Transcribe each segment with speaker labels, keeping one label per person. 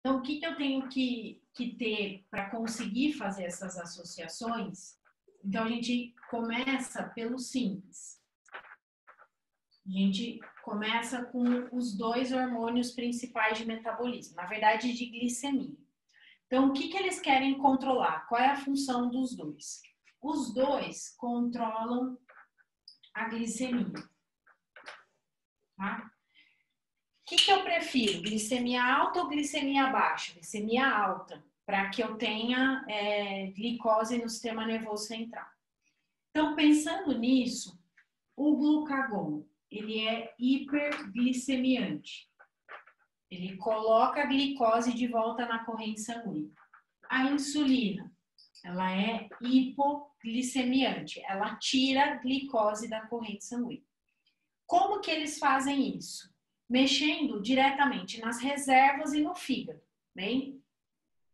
Speaker 1: Então, o que eu tenho que ter para conseguir fazer essas associações? Então, a gente começa pelo simples. A gente começa com os dois hormônios principais de metabolismo, na verdade, de glicemia. Então, o que eles querem controlar? Qual é a função dos dois? Os dois controlam a glicemia. Tá? O que eu prefiro? Glicemia alta ou glicemia baixa? Glicemia alta, para que eu tenha glicose no sistema nervoso central. Então, pensando nisso, o glucagon, ele é hiperglicemiante. Ele coloca a glicose de volta na corrente sanguínea. A insulina, ela é hipoglicemiante. Ela tira a glicose da corrente sanguínea. Como que eles fazem isso? Mexendo diretamente nas reservas e no fígado, bem?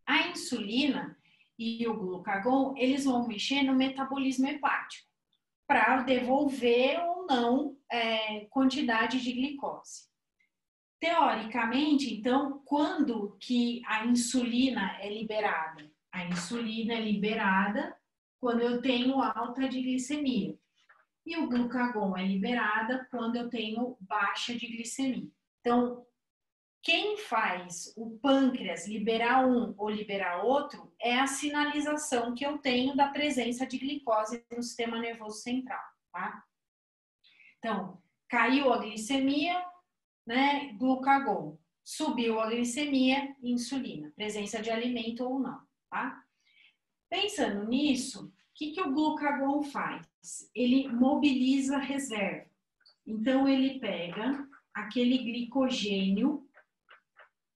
Speaker 1: A insulina e o glucagon, eles vão mexer no metabolismo hepático para devolver ou não quantidade de glicose. Teoricamente, então, quando que a insulina é liberada? A insulina é liberada quando eu tenho alta de glicemia. E o glucagon é liberada quando eu tenho baixa de glicemia. Então, quem faz o pâncreas liberar um ou liberar outro é a sinalização que eu tenho da presença de glicose no sistema nervoso central, tá? Então, caiu a glicemia, né? Glucagon. Subiu a glicemia, insulina. Presença de alimento ou não, tá? Pensando nisso, o que o glucagon faz? Ele mobiliza a reserva. Então, ele pega aquele glicogênio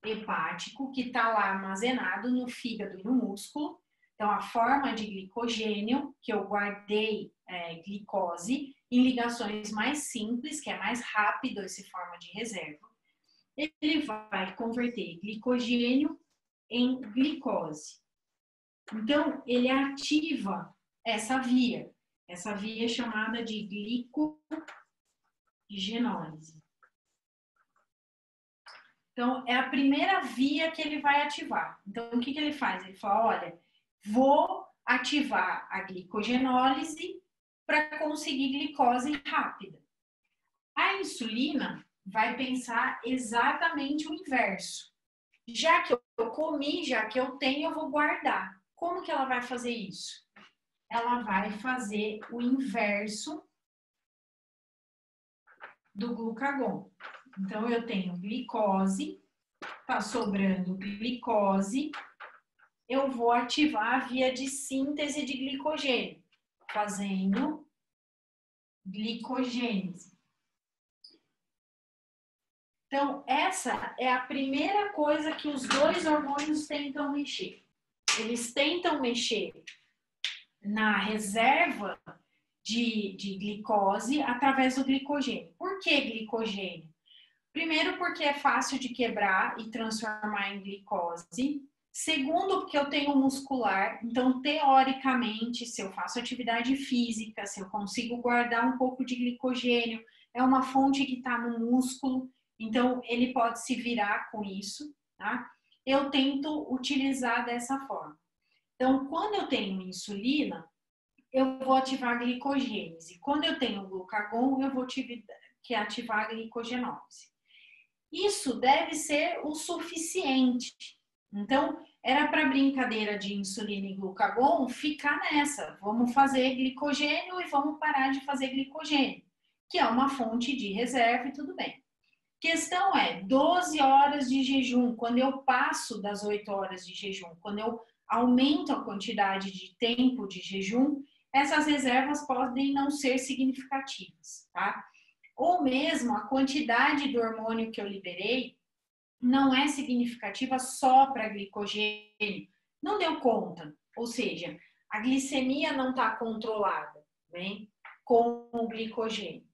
Speaker 1: hepático que está lá armazenado no fígado e no músculo. Então, a forma de glicogênio que eu guardei glicose em ligações mais simples, que é mais rápido essa forma de reserva, ele vai converter glicogênio em glicose. Então, ele ativa essa via chamada de glicogenólise. Então, é a primeira via que ele vai ativar. Então, o que ele faz? Ele fala, olha, vou ativar a glicogenólise para conseguir glicose rápida. A insulina vai pensar exatamente o inverso. Já que eu comi, já que eu tenho, eu vou guardar. Como que ela vai fazer isso? Ela vai fazer o inverso do glucagon. Então, eu tenho glicose, tá sobrando glicose, eu vou ativar a via de síntese de glicogênio, fazendo glicogênese. Então, essa é a primeira coisa que os dois hormônios tentam mexer. Eles tentam mexer na reserva de glicose através do glicogênio. Por que glicogênio? Primeiro, porque é fácil de quebrar e transformar em glicose. Segundo, porque eu tenho muscular, então, teoricamente, se eu faço atividade física, se eu consigo guardar um pouco de glicogênio, é uma fonte que está no músculo, então ele pode se virar com isso, tá? Eu tento utilizar dessa forma. Então, quando eu tenho insulina, eu vou ativar a glicogênese. Quando eu tenho glucagon, eu vou ativar a glicogenólise. Isso deve ser o suficiente. Então, era para brincadeira de insulina e glucagon ficar nessa. Vamos fazer glicogênio e vamos parar de fazer glicogênio, que é uma fonte de reserva e tudo bem. Questão é 12 horas de jejum, quando eu passo das 8 horas de jejum, quando eu aumento a quantidade de tempo de jejum, essas reservas podem não ser significativas, tá? Ou mesmo a quantidade do hormônio que eu liberei não é significativa só para glicogênio, não deu conta, ou seja, a glicemia não está controlada, né, com o glicogênio.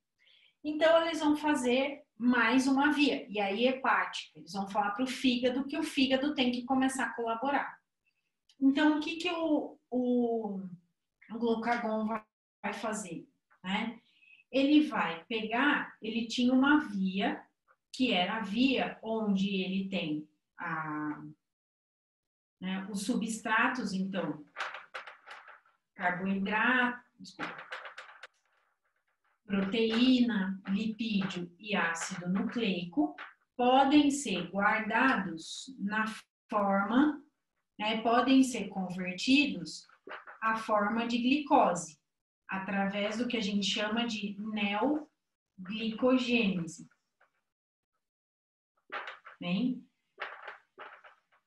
Speaker 1: Então, eles vão fazer mais uma via, e aí hepática. Eles vão falar para o fígado que o fígado tem que começar a colaborar. Então, o que o glucagon vai fazer? Né? Ele vai pegar, ele tinha uma via, que era a via onde ele tem né? Os substratos, então, carboidrato, proteína, lipídio e ácido nucleico, podem ser guardados na forma, né, podem ser convertidos à forma de glicose, através do que a gente chama de neoglicogênese. Bem?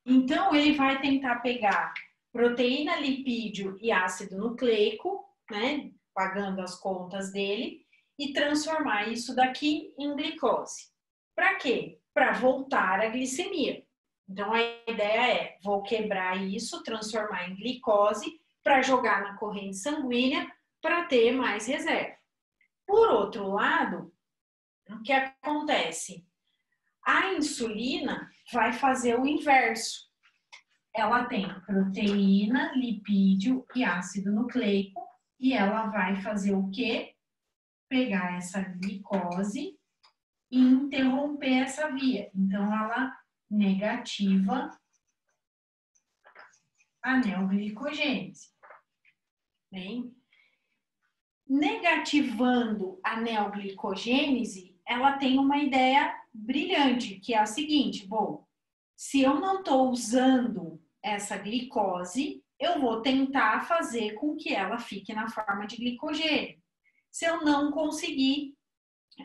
Speaker 1: Então, ele vai tentar pegar proteína, lipídio e ácido nucleico, né, pagando as contas dele, e transformar isso daqui em glicose. Para quê? Para voltar à glicemia. Então, a ideia é, vou quebrar isso, transformar em glicose, para jogar na corrente sanguínea, para ter mais reserva. Por outro lado, o que acontece? A insulina vai fazer o inverso. Ela tem proteína, lipídio e ácido nucleico, e ela vai fazer o quê? Pegar essa glicose e interromper essa via. Então, ela negativa a neoglicogênese. Bem, negativando a neoglicogênese, ela tem uma ideia brilhante, que é a seguinte: bom, se eu não estou usando essa glicose, eu vou tentar fazer com que ela fique na forma de glicogênio. Se eu não conseguir,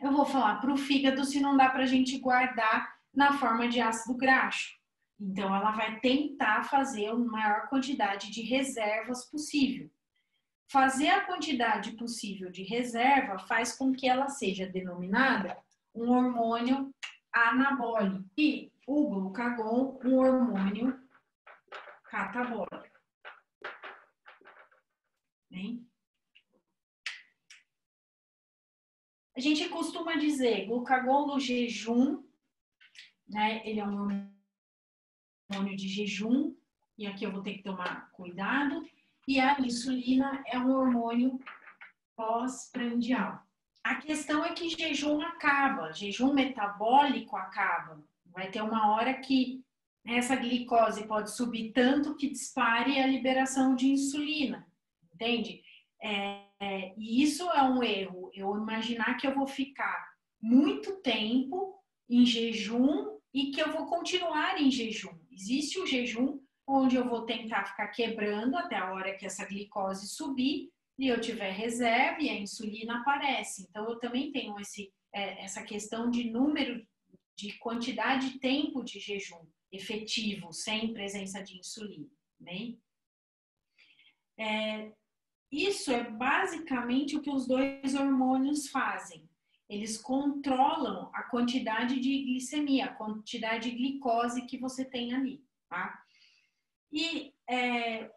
Speaker 1: eu vou falar para o fígado se não dá para a gente guardar na forma de ácido graxo. Então, ela vai tentar fazer a maior quantidade de reservas possível. Fazer a quantidade possível de reserva faz com que ela seja denominada um hormônio anabólico e o glucagon um hormônio catabólico. Bem? A gente costuma dizer glucagon no jejum, né? Ele é um hormônio de jejum, e aqui eu vou ter que tomar cuidado. E a insulina é um hormônio pós-prandial. A questão é que jejum acaba, jejum metabólico acaba. Vai ter uma hora que essa glicose pode subir tanto que dispare a liberação de insulina, entende? E isso é um erro, eu imaginar que eu vou ficar muito tempo em jejum e que eu vou continuar em jejum. Existe o jejum onde eu vou tentar ficar quebrando até a hora que essa glicose subir e eu tiver reserva e a insulina aparece. Então, eu também tenho essa questão de número, de quantidade de tempo de jejum efetivo, sem presença de insulina, né? Isso é basicamente o que os dois hormônios fazem. Eles controlam a quantidade de glicemia, a quantidade de glicose que você tem ali, tá? E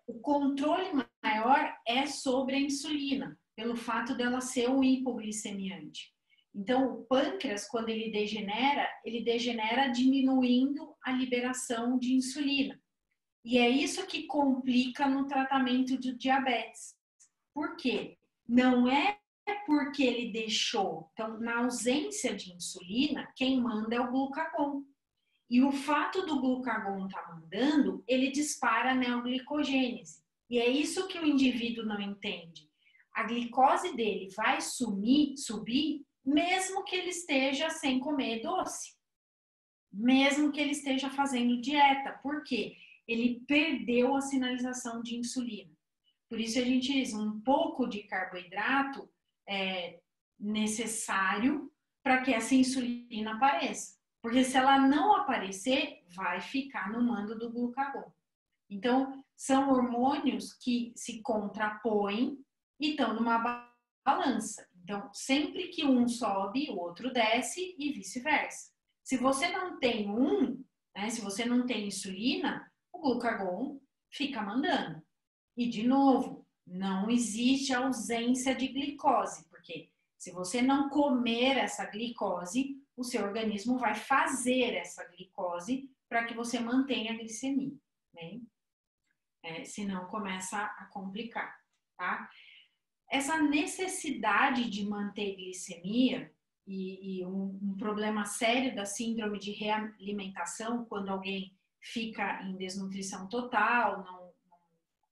Speaker 1: o controle maior é sobre a insulina, pelo fato dela ser um hipoglicemiante. Então, o pâncreas, quando ele degenera diminuindo a liberação de insulina. E é isso que complica no tratamento de diabetes. Por quê? Não é porque ele deixou. Então, na ausência de insulina, quem manda é o glucagon. E o fato do glucagon estar mandando, ele dispara a neoglicogênese. E é isso que o indivíduo não entende. A glicose dele vai subir, mesmo que ele esteja sem comer doce. Mesmo que ele esteja fazendo dieta. Por quê? Ele perdeu a sinalização de insulina. Por isso a gente diz, um pouco de carboidrato é necessário para que essa insulina apareça. Porque se ela não aparecer, vai ficar no mando do glucagon. Então, são hormônios que se contrapõem e estão numa balança. Então, sempre que um sobe, o outro desce e vice-versa. Se você não tem né, se você não tem insulina, o glucagon fica mandando. E, de novo, não existe ausência de glicose, porque se você não comer essa glicose, o seu organismo vai fazer essa glicose para que você mantenha a glicemia, né? Senão começa a complicar, tá? Essa necessidade de manter glicemia e um problema sério da síndrome de realimentação, quando alguém fica em desnutrição total,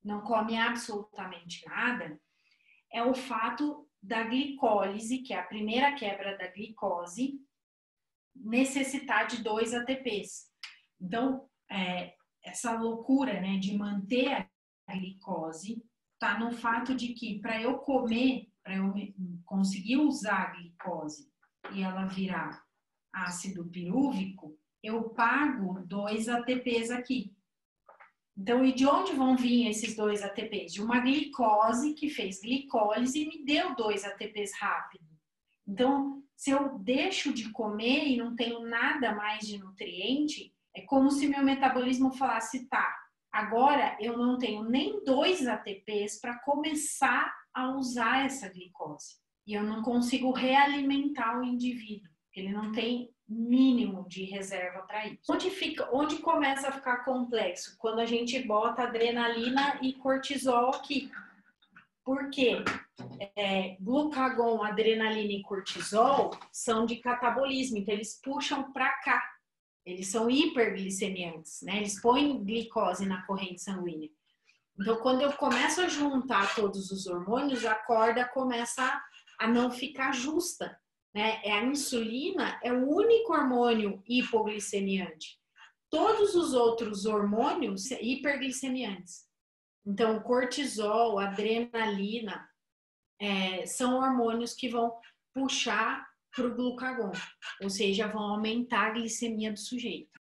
Speaker 1: não come absolutamente nada, é o fato da glicólise, que é a primeira quebra da glicose, necessitar de 2 ATPs. Então, essa loucura, né, de manter a glicose está no fato de que para eu comer, para eu conseguir usar a glicose e ela virar ácido pirúvico, eu pago 2 ATPs aqui. Então, e de onde vão vir esses 2 ATPs? De uma glicose que fez glicólise e me deu 2 ATPs rápido. Então, se eu deixo de comer e não tenho nada mais de nutriente, é como se meu metabolismo falasse, tá, agora eu não tenho nem 2 ATPs para começar a usar essa glicose. E eu não consigo realimentar o indivíduo, porque ele não tem mínimo de reserva para isso. Onde começa a ficar complexo? Quando a gente bota adrenalina e cortisol aqui. Por quê? Glucagon, adrenalina e cortisol são de catabolismo, então eles puxam para cá. Eles são hiperglicemiantes, né? Eles põem glicose na corrente sanguínea. Então, quando eu começo a juntar todos os hormônios, a corda começa a não ficar justa, né? A insulina é o único hormônio hipoglicemiante. Todos os outros hormônios hiperglicemiantes. Então, cortisol, adrenalina, são hormônios que vão puxar para o glucagon, ou seja, vão aumentar a glicemia do sujeito.